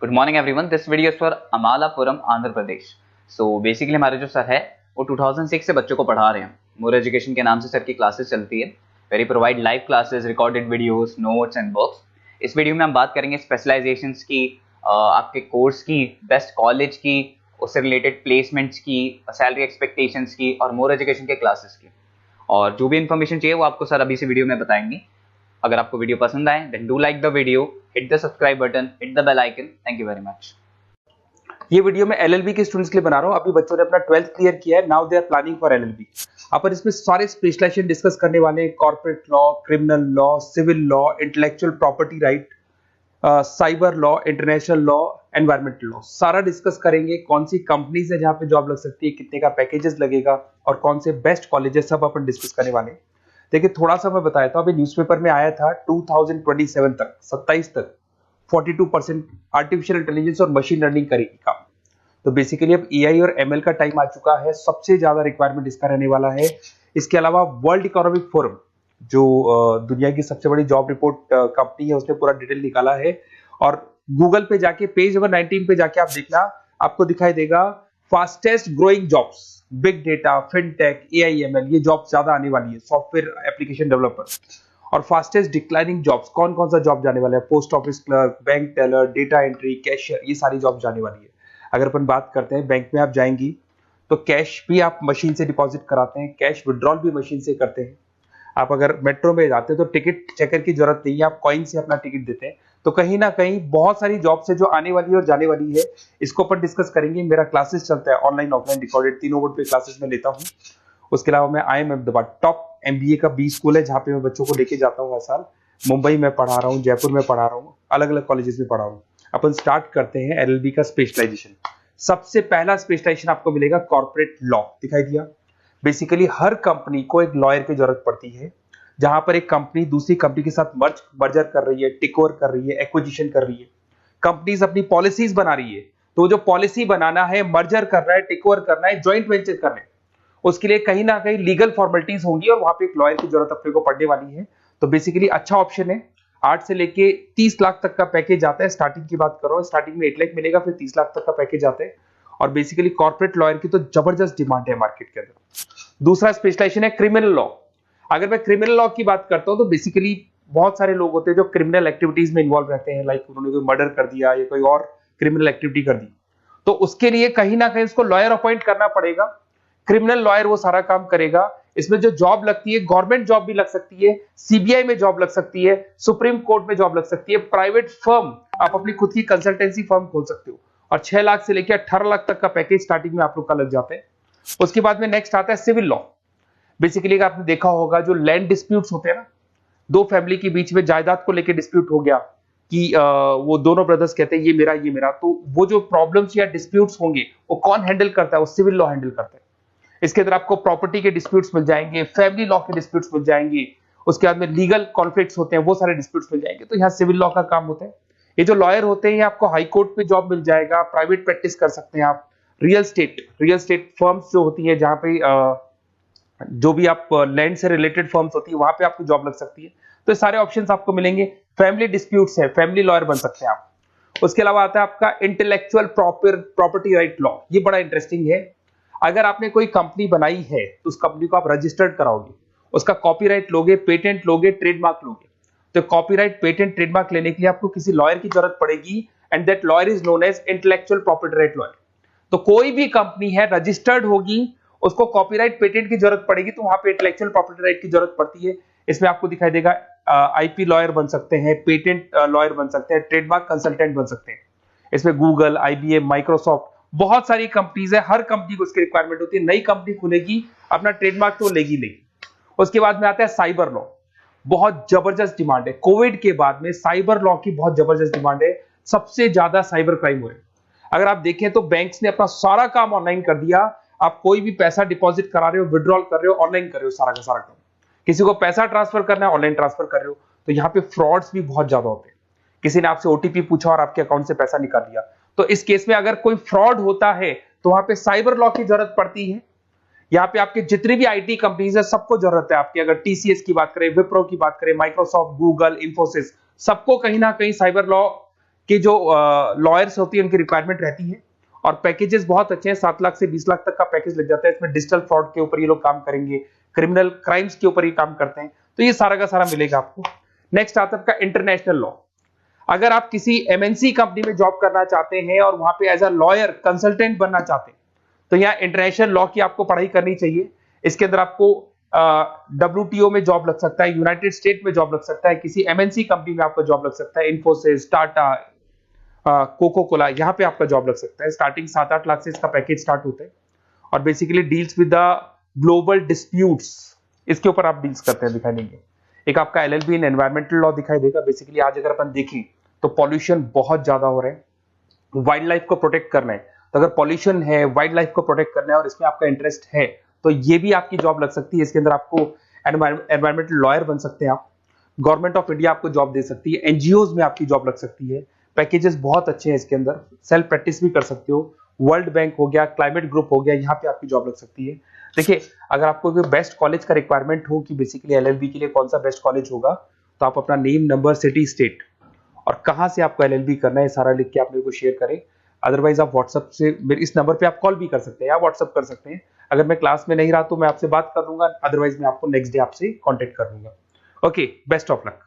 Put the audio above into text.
Good morning everyone, this video is for Amalapuram Andhra Pradesh. So basically हमारे जो sir है वो 2006 से बच्चों को पढ़ा रहे हैं। मोर एजुकेशन के नाम से सर की क्लासेस चलती है। Very provide live classes, recorded videos, notes and books. इस वीडियो में हम बात करेंगे स्पेशलाइजेशंस की, आपके कोर्स की, बेस्ट कॉलेज की, उससे रिलेटेड प्लेसमेंट्स की, सैलरी एक्सपेक्टेशंस की और मोर एजुकेशन के क्लासेस की। और जो भी इन्फॉर्मेशन चाहिए वो आपको सर अभी से वीडियो में बताएंगे। अगर आपको वीडियो पसंद आए then do like the video, hit the subscribe button, hit the bell icon. Thank you very much. ये वीडियो मैं एलएलबी के स्टूडेंट्स के लिए बना रहा हूं। अभी बच्चों ने अपना 12th क्लियर किया है, now they are planning for LLB. अपन इसमें सारे स्पेशलाइजेशन डिस्कस करने वाले हैं। Corporate law, criminal law, civil law, intellectual property right, cyber law, international law, environmental law, सारा डिस्कस करेंगे। कौन सी कंपनीज है जहां पे जॉब लग सकती है, कितने का पैकेजेस लगेगा और कौन से बेस्ट कॉलेजेस, सब अपन डिस्कस करने वाले हैं। देखिए थोड़ा सा मैं बताया था, अभी न्यूज़पेपर में आया था 2027 तक, 27 तक 42% आर्टिफिशियल इंटेलिजेंस और मशीन लर्निंग करेगी काम। तो बेसिकली अब एआई और एमएल का टाइम आ चुका है, सबसे ज्यादा रिक्वायरमेंट इसका रहने वाला है। इसके अलावा वर्ल्ड इकोनॉमिक फोरम, जो दुनिया की सबसे बड़ी जॉब रिपोर्ट कंपनी है, उसने पूरा डिटेल निकाला है। और गूगल पे जाके पेज नंबर 19 पे जाके आप देखना, आपको दिखाई देगा fastest growing jobs, big data, fintech, AIML, ये जॉब ज्यादा आने वाली है, सॉफ्टवेयर एप्लीकेशन डेवलपर। और फास्टेस्ट डिक्लाइनिंग जॉब्स, कौन कौन सा जॉब जाने वाला है, post office clerk, bank teller, data entry, cashier, ये सारी जॉब जाने वाली है। अगर अपन बात करते हैं, बैंक में आप जाएंगी तो कैश भी आप मशीन से डिपॉजिट कराते हैं, कैश विड्रॉल भी मशीन से करते हैं। आप अगर मेट्रो में जाते हैं तो टिकट चेकर की जरूरत नहीं है, आप कॉइन से अपना टिकट देते हैं। तो कहीं ना कहीं बहुत सारी जॉब्स है जो आने वाली है और जाने वाली है। इसको अपन डिस्कस करेंगे। मेरा क्लासेस चलता है ऑनलाइन ऑफलाइन रिकॉर्डेड, तीनों बोर्ड पे क्लासेस में लेता हूँ। उसके अलावा मैं IIM अहमदाबाद टॉप MBA का B स्कूल है जहाँ पे मैं बच्चों को लेके जाता हूँ हर साल। मुंबई में पढ़ा रहा हूँ, जयपुर में पढ़ा रहा हूँ, अलग अलग कॉलेजेस में पढ़ा रहा हूँ। अपन स्टार्ट करते हैं LLB का स्पेशलाइजेशन। सबसे पहला स्पेशलाइजेशन आपको मिलेगा कॉर्पोरेट लॉ, दिखाई दिया। बेसिकली हर कंपनी को एक लॉयर की जरूरत पड़ती है। जहां पर एक कंपनी दूसरी कंपनी के साथ मर्जर कर रही है, टेक ओवर कर रही है, एक्विजिशन कर रही है, कंपनीज अपनी पॉलिसीज बना रही है। तो जो पॉलिसी बनाना है, मर्जर करना है, टेक ओवर करना है, ज्वाइंट वेंचर करना है, उसके लिए कहीं ना कहीं लीगल फॉर्मेलिटीज होंगी और वहां पे एक लॉयर की जरूरत अपने को पड़ने वाली है। तो बेसिकली अच्छा ऑप्शन है। 8 से लेके 30 लाख तक का पैकेज आता है। स्टार्टिंग की बात कर रहा हूँ, स्टार्टिंग में 8 लाख मिलेगा, फिर 30 लाख तक का पैकेज आता है। और बेसिकली कॉर्पोरेट लॉयर की तो जबरदस्त डिमांड है मार्केट के अंदर। दूसरा स्पेशलाइजेशन है क्रिमिनल लॉ। अगर मैं क्रिमिनल लॉ की बात करता हूं तो बेसिकली बहुत सारे लोग होते हैं जो क्रिमिनल एक्टिविटीज में इन्वॉल्व रहते हैं, लाइक उन्होंने कोई मर्डर कर दिया या कोई और क्रिमिनल एक्टिविटी कर दी, तो उसके लिए कहीं ना कहीं उसको लॉयर अपॉइंट करना पड़ेगा। क्रिमिनल लॉयर वो सारा काम करेगा। इसमें जो जॉब लगती है, गवर्नमेंट जॉब भी लग सकती है, CBI में जॉब लग सकती है, सुप्रीम कोर्ट में जॉब लग सकती है, प्राइवेट फर्म, आप अपनी खुद की कंसल्टेंसी फर्म खोल सकते हो। और 6 लाख से लेकर 18 लाख तक का पैकेज स्टार्टिंग में आप लोग का लग जाता है। उसके बाद में नेक्स्ट आता है सिविल लॉ। बेसिकली आपने देखा होगा जो लैंड डिस्प्यूट्स होते हैं ना, दो फैमिली के बीच में जायदाद को लेकर डिस्प्यूट हो गया कि वो दोनों ब्रदर्स कहते हैं ये मेरा ये मेरा, तो वो जो प्रॉब्लम्स या डिस्प्यूट्स होंगे वो कौन हैंडल करता है, वो सिविल लॉ हैंडल करता है। इसके अंदर आपको प्रॉपर्टी के डिस्प्यूट्स मिल जाएंगे, फैमिली लॉ के डिस्प्यूट्स मिल जाएंगे, उसके बाद में लीगल कॉन्फ्लिक्ट्स होते हैं, वो सारे डिस्प्यूट्स मिल जाएंगे। तो यहाँ सिविल लॉ का काम होता है। ये जो लॉयर होते हैं, ये आपको हाई कोर्ट पे जॉब मिल जाएगा, प्राइवेट प्रैक्टिस कर सकते हैं आप, रियल स्टेट फर्म्स जो होती है, जहां पे जो भी आप लैंड से रिलेटेड फर्म्स होती है, वहां पे आपको जॉब लग सकती है। तो सारे ऑप्शंस आपको मिलेंगे। फैमिली डिस्प्यूट्स है, फैमिली लॉयर बन सकते हैं आप। उसके अलावा आता है आपका इंटेलेक्चुअल प्रॉपर्टी राइट लॉ। ये बड़ा इंटरेस्टिंग है। अगर आपने कोई कंपनी बनाई है तो उस कंपनी को आप रजिस्टर्ड कराओगे, उसका कॉपीराइट लोगे, पेटेंट लोगे, ट्रेडमार्क लोगे। तो कॉपीराइट, पेटेंट, ट्रेडमार्क लेने के लिए आपको किसी लॉयर की जरूरत पड़ेगी, and that lawyer is known as intellectual property right lawyer. तो कोई भी कंपनी है रजिस्टर्ड होगी, उसको कॉपीराइट, पेटेंट की जरूरत पड़ेगी, तो वहां पे इंटेलेक्चुअल प्रॉपर्टी राइट की जरूरत पड़ती है। इसमें आपको दिखाई देगा IP लॉयर बन सकते हैं, पेटेंट लॉयर बन सकते हैं, ट्रेडमार्क कंसल्टेंट बन सकते हैं। इसमें गूगल, IBM, माइक्रोसॉफ्ट, बहुत सारी कंपनीज है। हर कंपनी को उसकी रिक्वायरमेंट होती है। नई कंपनी खुलेगी, अपना ट्रेडमार्क तो लेगी लेगी। उसके बाद में आता है साइबर लॉ। बहुत जबरदस्त डिमांड है। कोविड के बाद में साइबर लॉ की बहुत जबरदस्त डिमांड है। सबसे ज्यादा साइबर क्राइम हुए। अगर आप देखें तो बैंक्स ने अपना सारा काम ऑनलाइन कर दिया। आप कोई भी पैसा डिपॉजिट करा रहे हो, विड्रॉल कर रहे हो, ऑनलाइन कर रहे हो, सारा का सारा काम। किसी को पैसा ट्रांसफर करना है, ऑनलाइन ट्रांसफर कर रहे हो। तो यहाँ पे फ्रॉड्स भी बहुत ज्यादा होते हैं। किसी ने आपसे OTP पूछा और आपके अकाउंट से पैसा निकाल लिया। तो इस केस में अगर कोई फ्रॉड होता है तो वहां पे साइबर लॉ की जरूरत पड़ती है। यहाँ पे आपके जितनी भी IT कंपनीज है, सबको जरूरत है आपकी। अगर TCS की बात करें, विप्रो की बात करें, माइक्रोसॉफ्ट, गूगल, इंफोसिस, सबको कहीं ना कहीं साइबर लॉ के जो लॉयर्स होती है उनकी रिक्वायरमेंट रहती है, और पैकेजेस बहुत अच्छे हैं, 7 लाख से 20 लाख तक का पैकेज लग जाता है। इसमें डिजिटल फ्रॉड के ऊपर ये लोग काम करेंगे, क्रिमिनल क्राइम्स के ऊपर ये काम करते हैं, तो ये सारा का सारा मिलेगा आपको। नेक्स्ट आता है आपका इंटरनेशनल लॉ। अगर आप किसी एमएनसी कंपनी में जॉब करना चाहते हैं और वहां पे एज अ लॉयर कंसल्टेंट बनना चाहते हैं, तो यहाँ इंटरनेशनल लॉ की आपको पढ़ाई करनी चाहिए। इसके अंदर आपको WTO में जॉब लग सकता है, यूनाइटेड स्टेट में जॉब लग सकता है, किसी एमएनसी कंपनी में आपका जॉब लग सकता है, इन्फोसिस, टाटा, कोको कोला, यहाँ पे आपका जॉब लग सकता है। स्टार्टिंग 7-8 लाख से इसका पैकेज स्टार्ट होता है, और basically deals with the global disputes, इसके ऊपर आप डील्स करते हैं, दिखाई देंगे। एक आपका LLB इन एनवायरमेंटल लॉ दिखाई देगा। बेसिकली आज अगर अपन देखें तो पॉल्यूशन बहुत ज्यादा हो रहा है, वाइल्ड लाइफ को प्रोटेक्ट करना है, तो अगर पॉल्यूशन है, वाइल्ड लाइफ को प्रोटेक्ट करना है और इसमें आपका इंटरेस्ट है, तो ये भी आपकी जॉब लग सकती है। इसके अंदर आपको एनवायरमेंटल लॉयर बन सकते हैं आप। गवर्नमेंट ऑफ इंडिया आपको जॉब दे सकती है, एनजीओज में आपकी जॉब लग सकती है। पैकेजेस बहुत अच्छे हैं इसके अंदर, सेल्फ प्रैक्टिस भी कर सकते हो। वर्ल्ड बैंक हो गया, क्लाइमेट ग्रुप हो गया, यहाँ पे आपकी जॉब लग सकती है। देखिए, अगर आपको कोई बेस्ट कॉलेज का रिक्वायरमेंट हो कि बेसिकली LLB के लिए कौन सा बेस्ट कॉलेज होगा, तो आप अपना नेम, नंबर, सिटी, स्टेट और कहाँ से आपको LLB करना है सारा लिख के आप मेरे को शेयर करें। अदरवाइज आप व्हाट्सएप से मेरे इस नंबर पे आप कॉल भी कर सकते हैं या व्हाट्सएप कर सकते हैं। अगर मैं क्लास में नहीं रहा तो मैं आपसे बात कर लूंगा, अदरवाइज मैं आपको नेक्स्ट डे आपसे कॉन्टेक्ट कर लूंगा। Okay, best of luck.